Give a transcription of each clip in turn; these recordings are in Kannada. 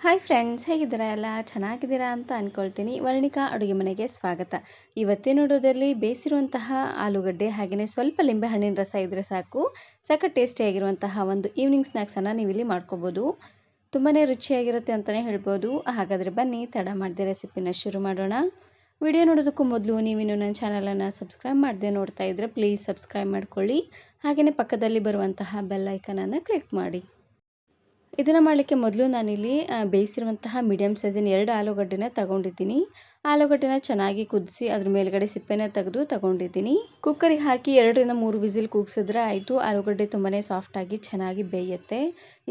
ಹಾಯ್ ಫ್ರೆಂಡ್ಸ್, ಹೇಗಿದ್ದೀರಾ? ಎಲ್ಲ ಚೆನ್ನಾಗಿದ್ದೀರಾ ಅಂತ ಅಂದ್ಕೊಳ್ತೀನಿ. ವರ್ಣಿಕಾ ಅಡುಗೆ ಮನೆಗೆ ಸ್ವಾಗತ. ಇವತ್ತಿನ ವಿಡಿಯೋದಲ್ಲಿ ಬೇಯಿಸಿರುವಂತಹ ಆಲೂಗಡ್ಡೆ ಹಾಗೆಯೇ ಸ್ವಲ್ಪ ಲಿಂಬೆಹಣ್ಣಿನ ರಸ ಇದ್ದರೆ ಸಾಕು, ಸಖತ್ ಟೇಸ್ಟಿಯಾಗಿರುವಂತಹ ಒಂದು ಈವ್ನಿಂಗ್ ಸ್ನ್ಯಾಕ್ಸನ್ನು ನೀವಿಲ್ಲಿ ಮಾಡ್ಕೋಬೋದು. ತುಂಬಾ ರುಚಿಯಾಗಿರುತ್ತೆ ಅಂತಲೇ ಹೇಳ್ಬೋದು. ಹಾಗಾದರೆ ಬನ್ನಿ ತಡ ಮಾಡದೆ ರೆಸಿಪಿನ ಶುರು ಮಾಡೋಣ. ವಿಡಿಯೋ ನೋಡೋದಕ್ಕೂ ಮೊದಲು ನೀವಿನ್ನು ನನ್ನ ಚಾನಲನ್ನು ಸಬ್ಸ್ಕ್ರೈಬ್ ಮಾಡದೆ ನೋಡ್ತಾ ಇದ್ದರೆ ಪ್ಲೀಸ್ ಸಬ್ಸ್ಕ್ರೈಬ್ ಮಾಡ್ಕೊಳ್ಳಿ. ಹಾಗೆಯೇ ಪಕ್ಕದಲ್ಲಿ ಬರುವಂತಹ ಬೆಲ್ ಐಕನನ್ನು ಕ್ಲಿಕ್ ಮಾಡಿ. ಇದನ್ನು ಮಾಡಲಿಕ್ಕೆ ಮೊದಲು ನಾನಿಲ್ಲಿ ಬೇಯಿಸಿರುವಂತಹ ಮೀಡಿಯಮ್ ಸೈಜಿನ 2 ಆಲೂಗಡ್ಡೆನ ತಗೊಂಡಿದ್ದೀನಿ. ಆಲೂಗಡ್ಡೆನ ಚೆನ್ನಾಗಿ ಕುದಿಸಿ ಅದ್ರ ಮೇಲ್ಗಡೆ ಸಿಪ್ಪೆನ ತೆಗೆದು ತಗೊಂಡಿದ್ದೀನಿ. ಕುಕ್ಕರಿಗೆ ಹಾಕಿ 2 ರಿಂದ 3 ವಿಸಿಲ್ ಕೂಗಿಸಿದ್ರೆ ಆಯಿತು. ಆಲೂಗಡ್ಡೆ ತುಂಬಾ ಸಾಫ್ಟಾಗಿ ಚೆನ್ನಾಗಿ ಬೇಯುತ್ತೆ.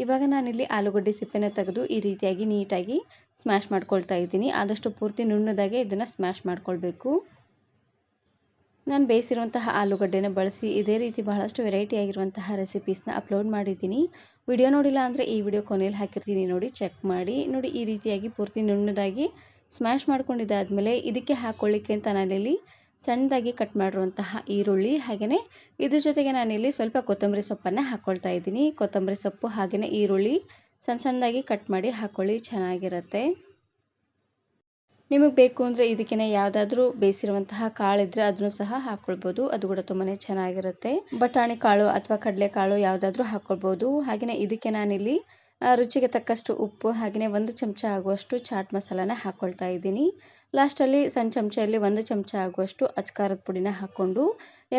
ಇವಾಗ ನಾನಿಲ್ಲಿ ಆಲೂಗಡ್ಡೆ ಸಿಪ್ಪೆನ ತೆಗೆದು ಈ ರೀತಿಯಾಗಿ ನೀಟಾಗಿ ಸ್ಮ್ಯಾಶ್ ಮಾಡ್ಕೊಳ್ತಾ ಇದ್ದೀನಿ. ಆದಷ್ಟು ಪೂರ್ತಿ ನುಣ್ಣದಾಗೆ ಇದನ್ನು ಸ್ಮ್ಯಾಶ್ ಮಾಡ್ಕೊಳ್ಬೇಕು. ನಾನು ಬೇಯಿಸಿರುವಂತಹ ಆಲೂಗಡ್ಡೆನ ಬಳಸಿ ಇದೇ ರೀತಿ ಬಹಳಷ್ಟು ವೆರೈಟಿ ಆಗಿರುವಂತಹ ರೆಸಿಪೀಸ್ನ ಅಪ್ಲೋಡ್ ಮಾಡಿದ್ದೀನಿ. ವಿಡಿಯೋ ನೋಡಿಲ್ಲ ಅಂದರೆ ಈ ವಿಡಿಯೋ ಕೊನೆಯಲ್ಲಿ ಹಾಕಿರ್ತೀನಿ, ನೋಡಿ ಚೆಕ್ ಮಾಡಿ. ನೋಡಿ ಈ ರೀತಿಯಾಗಿ ಪೂರ್ತಿ ನುಣ್ಣದಾಗಿ ಸ್ಮ್ಯಾಶ್ ಮಾಡ್ಕೊಂಡಿದ್ದಾದಮೇಲೆ ಇದಕ್ಕೆ ಹಾಕ್ಕೊಳ್ಳಿಕ್ಕೆ ಅಂತ ನಾನಿಲ್ಲಿ ಸಣ್ಣದಾಗಿ ಕಟ್ ಮಾಡಿರುವಂತಹ ಈರುಳ್ಳಿ ಹಾಗೆಯೇ ಇದ್ರ ಜೊತೆಗೆ ನಾನಿಲ್ಲಿ ಸ್ವಲ್ಪ ಕೊತ್ತಂಬರಿ ಸೊಪ್ಪನ್ನು ಹಾಕ್ಕೊಳ್ತಾ ಇದ್ದೀನಿ. ಕೊತ್ತಂಬರಿ ಸೊಪ್ಪು ಹಾಗೆಯೇ ಈರುಳ್ಳಿ ಸಣ್ಣದಾಗಿ ಕಟ್ ಮಾಡಿ ಹಾಕ್ಕೊಳ್ಳಿ, ಚೆನ್ನಾಗಿರುತ್ತೆ. ನಿಮಗೆ ಬೇಕು ಅಂದರೆ ಇದಕ್ಕೆ ಯಾವುದಾದ್ರೂ ಬೇಯಿಸಿರುವಂತಹ ಕಾಳಿದ್ರೆ ಅದನ್ನು ಸಹ ಹಾಕ್ಕೊಳ್ಬೋದು, ಅದು ಕೂಡ ತುಂಬಾ ಚೆನ್ನಾಗಿರುತ್ತೆ. ಬಟಾಣಿ ಕಾಳು ಅಥವಾ ಕಡಲೆಕಾಳು ಯಾವುದಾದ್ರೂ ಹಾಕ್ಕೊಳ್ಬೋದು. ಹಾಗೆಯೇ ಇದಕ್ಕೆ ನಾನಿಲ್ಲಿ ರುಚಿಗೆ ತಕ್ಕಷ್ಟು ಉಪ್ಪು ಹಾಗೆಯೇ 1 ಚಮಚ ಆಗುವಷ್ಟು ಚಾಟ್ ಮಸಾಲಾನ ಹಾಕ್ಕೊಳ್ತಾ ಇದ್ದೀನಿ. ಲಾಸ್ಟಲ್ಲಿ ಸಣ್ಣ ಚಮಚದಲ್ಲಿ 1 ಚಮಚ ಆಗುವಷ್ಟು ಅಚ್ಕಾರದ ಪುಡಿನ ಹಾಕ್ಕೊಂಡು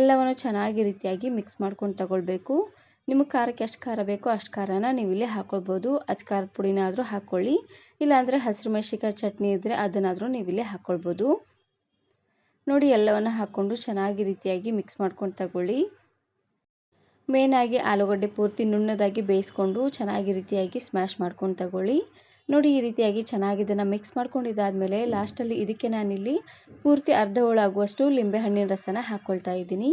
ಎಲ್ಲವನ್ನು ಚೆನ್ನಾಗಿ ರೀತಿಯಾಗಿ ಮಿಕ್ಸ್ ಮಾಡ್ಕೊಂಡು ತಗೊಳ್ಬೇಕು. ನಿಮಗೆ ಖಾರಕ್ಕೆ ಎಷ್ಟು ಖಾರ ಬೇಕೋ ಅಷ್ಟು ಖಾರನ ನೀವು ಇಲ್ಲಿ ಹಾಕ್ಕೊಳ್ಬೋದು. ಅಚ್ಕಾರದ ಪುಡಿನಾದರೂ ಹಾಕ್ಕೊಳ್ಳಿ, ಇಲ್ಲಾಂದರೆ ಹಸಿರು ಮೆಣಸಿನಕಾಯಿ ಚಟ್ನಿ ಇದ್ದರೆ ಅದನ್ನಾದರೂ ನೀವು ಇಲ್ಲಿ ಹಾಕ್ಕೊಳ್ಬೋದು. ನೋಡಿ ಎಲ್ಲವನ್ನು ಹಾಕ್ಕೊಂಡು ಚೆನ್ನಾಗಿ ರೀತಿಯಾಗಿ ಮಿಕ್ಸ್ ಮಾಡ್ಕೊಂಡು ತಗೊಳ್ಳಿ. ಮೇನಾಗಿ ಆಲೂಗಡ್ಡೆ ಪೂರ್ತಿ ನುಣ್ಣದಾಗಿ ಬೇಯಿಸ್ಕೊಂಡು ಚೆನ್ನಾಗಿ ರೀತಿಯಾಗಿ ಸ್ಮ್ಯಾಶ್ ಮಾಡ್ಕೊಂಡು ತಗೊಳ್ಳಿ. ನೋಡಿ ಈ ರೀತಿಯಾಗಿ ಚೆನ್ನಾಗಿ ಇದನ್ನು ಮಿಕ್ಸ್ ಮಾಡ್ಕೊಂಡಿದ್ದಾದಮೇಲೆ ಲಾಸ್ಟಲ್ಲಿ ಇದಕ್ಕೆ ನಾನಿಲ್ಲಿ ಪೂರ್ತಿ ಅರ್ಧ ಹೋಳಾಗುವಷ್ಟು ಲಿಂಬೆಹಣ್ಣಿನ ರಸನ ಹಾಕ್ಕೊಳ್ತಾ ಇದ್ದೀನಿ.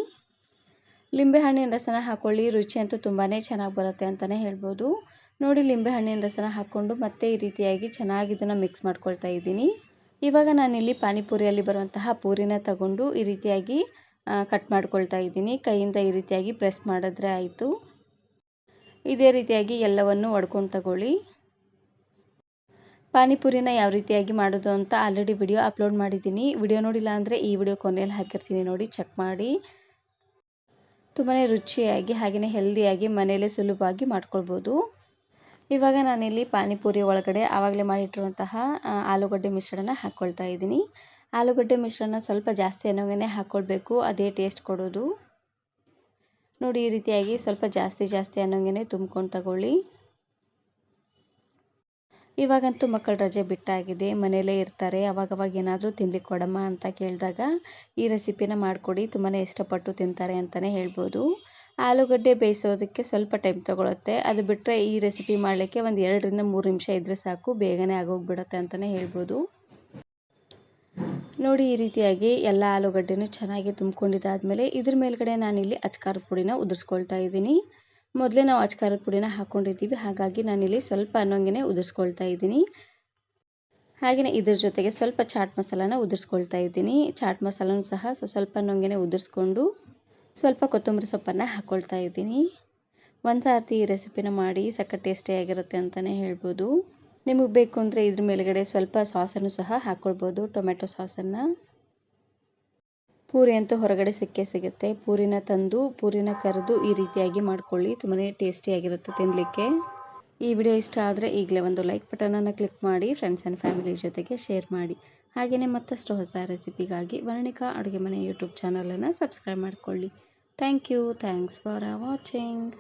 ಲಿಂಬೆಹಣ್ಣಿನ ರಸನ ಹಾಕ್ಕೊಳ್ಳಿ, ರುಚಿ ಅಂತೂ ತುಂಬಾ ಚೆನ್ನಾಗಿ ಬರುತ್ತೆ ಅಂತಲೇ ಹೇಳ್ಬೋದು. ನೋಡಿ ಲಿಂಬೆಹಣ್ಣಿನ ರಸನ ಹಾಕ್ಕೊಂಡು ಮತ್ತೆ ಈ ರೀತಿಯಾಗಿ ಚೆನ್ನಾಗಿ ಇದನ್ನು ಮಿಕ್ಸ್ ಮಾಡ್ಕೊಳ್ತಾ ಇದ್ದೀನಿ. ಇವಾಗ ನಾನಿಲ್ಲಿ ಪಾನಿಪುರಿಯಲ್ಲಿ ಬರುವಂತಹ ಪೂರಿನ ತಗೊಂಡು ಈ ರೀತಿಯಾಗಿ ಕಟ್ ಮಾಡ್ಕೊಳ್ತಾ ಇದ್ದೀನಿ. ಕೈಯಿಂದ ಈ ರೀತಿಯಾಗಿ ಪ್ರೆಸ್ ಮಾಡಿದ್ರೆ ಆಯಿತು. ಇದೇ ರೀತಿಯಾಗಿ ಎಲ್ಲವನ್ನು ಒಡ್ಕೊಂಡು ತಗೊಳ್ಳಿ. ಪಾನಿಪುರಿನ ಯಾವ ರೀತಿಯಾಗಿ ಮಾಡೋದು ಅಂತ ಆಲ್ರೆಡಿ ವಿಡಿಯೋ ಅಪ್ಲೋಡ್ ಮಾಡಿದ್ದೀನಿ. ವಿಡಿಯೋ ನೋಡಿಲ್ಲ ಅಂದರೆ ಈ ವಿಡಿಯೋ ಕೊನೆಯಲ್ಲಿ ಹಾಕಿರ್ತೀನಿ, ನೋಡಿ ಚೆಕ್ ಮಾಡಿ. ತುಂಬಾ ರುಚಿಯಾಗಿ ಹಾಗೆಯೇ ಹೆಲ್ದಿಯಾಗಿ ಮನೆಯಲ್ಲೇ ಸುಲಭವಾಗಿ ಮಾಡ್ಕೊಳ್ಬೋದು. ಇವಾಗ ನಾನಿಲ್ಲಿ ಪಾನಿಪುರಿ ಒಳಗಡೆ ಆವಾಗಲೇ ಮಾಡಿಟ್ಟಿರುವಂತಹ ಆಲೂಗಡ್ಡೆ ಮಿಶ್ರಣ ಹಾಕ್ಕೊಳ್ತಾ ಇದ್ದೀನಿ. ಆಲೂಗಡ್ಡೆ ಮಿಶ್ರಣ ಸ್ವಲ್ಪ ಜಾಸ್ತಿ ಅನ್ನೋಂಗೆ ಹಾಕ್ಕೊಳ್ಬೇಕು, ಅದೇ ಟೇಸ್ಟ್ ಕೊಡೋದು. ನೋಡಿ ಈ ರೀತಿಯಾಗಿ ಸ್ವಲ್ಪ ಜಾಸ್ತಿ ಅನ್ನೋಂಗೆ ತುಂಬ್ಕೊಂಡು ತಗೊಳ್ಳಿ. ಇವಾಗಂತೂ ಮಕ್ಕಳ ರಜೆ ಬಿಟ್ಟಾಗಿದೆ, ಮನೆಯಲ್ಲೇ ಇರ್ತಾರೆ. ಅವಾಗವಾಗ ಏನಾದರೂ ತಿನ್ಲಿಕ್ಕೆ ಕೊಡಮ್ಮ ಅಂತ ಕೇಳಿದಾಗ ಈ ರೆಸಿಪಿನ ಮಾಡಿಕೊಡಿ, ತುಂಬಾ ಇಷ್ಟಪಟ್ಟು ತಿಂತಾರೆ ಅಂತಲೇ ಹೇಳ್ಬೋದು. ಆಲೂಗಡ್ಡೆ ಬೇಯಿಸೋದಕ್ಕೆ ಸ್ವಲ್ಪ ಟೈಮ್ ತೊಗೊಳುತ್ತೆ, ಅದು ಬಿಟ್ಟರೆ ಈ ರೆಸಿಪಿ ಮಾಡಲಿಕ್ಕೆ ಒಂದು 2 ರಿಂದ 3 ನಿಮಿಷ ಇದ್ದರೆ ಸಾಕು, ಬೇಗನೆ ಆಗೋಗ್ಬಿಡುತ್ತೆ ಅಂತಲೇ ಹೇಳ್ಬೋದು. ನೋಡಿ ಈ ರೀತಿಯಾಗಿ ಎಲ್ಲ ಆಲೂಗಡ್ಡೆನೂ ಚೆನ್ನಾಗಿ ತುಂಬ್ಕೊಂಡಿದ್ದಾದಮೇಲೆ ಇದ್ರ ಮೇಲ್ಗಡೆ ನಾನಿಲ್ಲಿ ಅಚ್ಕಾರದ ಪುಡಿನ ಉದುರಿಸ್ಕೊಳ್ತಾ ಇದ್ದೀನಿ. ಮೊದಲೇ ನಾವು ಅಚ್ಕಾರದ ಪುಡಿನ ಹಾಕ್ಕೊಂಡಿದ್ದೀವಿ, ಹಾಗಾಗಿ ನಾನಿಲ್ಲಿ ಸ್ವಲ್ಪ ಅನ್ನೋಂಗೆ ಉದುರಿಸ್ಕೊಳ್ತಾ ಇದ್ದೀನಿ. ಹಾಗೆಯೇ ಇದ್ರ ಜೊತೆಗೆ ಸ್ವಲ್ಪ ಚಾಟ್ ಮಸಾಲಾನ ಉದುರಿಸ್ಕೊಳ್ತಾ ಇದ್ದೀನಿ. ಚಾಟ್ ಮಸಾಲನೂ ಸಹ ಸ್ವಲ್ಪ ಅನ್ನೋಂಗೆ ಉದುರಿಸ್ಕೊಂಡು ಸ್ವಲ್ಪ ಕೊತ್ತಂಬರಿ ಸೊಪ್ಪನ್ನು ಹಾಕ್ಕೊಳ್ತಾ ಇದ್ದೀನಿ. ಒಂದು ಸಾರ್ತಿ ಈ ರೆಸಿಪಿನ ಮಾಡಿ, ಸಖತ್ ಟೇಸ್ಟಿಯಾಗಿರುತ್ತೆ ಅಂತಲೇ ಹೇಳ್ಬೋದು. ನಿಮಗೆ ಬೇಕು ಅಂದರೆ ಇದ್ರ ಮೇಲ್ಗಡೆ ಸ್ವಲ್ಪ ಸಾಸನ್ನು ಸಹ ಹಾಕ್ಕೊಳ್ಬೋದು, ಟೊಮೆಟೊ ಸಾಸನ್ನು. ಪೂರಿ ಅಂತೂ ಹೊರಗಡೆ ಸಿಕ್ಕೇ ಸಿಗುತ್ತೆ. ಪೂರಿನ ತಂದು ಪೂರಿನ ಕರೆದು ಈ ರೀತಿಯಾಗಿ ಮಾಡ್ಕೊಳ್ಳಿ, ತುಂಬಾ ಟೇಸ್ಟಿಯಾಗಿರುತ್ತೆ ತಿನ್ನಲಿಕ್ಕೆ. ಈ ವಿಡಿಯೋ ಇಷ್ಟ ಆದರೆ ಈಗಲೇ ಒಂದು ಲೈಕ್ ಬಟನನ್ನು ಕ್ಲಿಕ್ ಮಾಡಿ, ಫ್ರೆಂಡ್ಸ್ ಆ್ಯಂಡ್ ಫ್ಯಾಮಿಲಿ ಜೊತೆಗೆ ಶೇರ್ ಮಾಡಿ. ಹಾಗೆಯೇ ಮತ್ತಷ್ಟು ಹೊಸ ರೆಸಿಪಿಗಾಗಿ ವರ್ಣಿಕಾ ಅಡುಗೆ ಮನೆ ಯೂಟ್ಯೂಬ್ ಚಾನಲನ್ನು ಸಬ್ಸ್ಕ್ರೈಬ್ ಮಾಡಿಕೊಳ್ಳಿ. Thank you. Thanks for watching.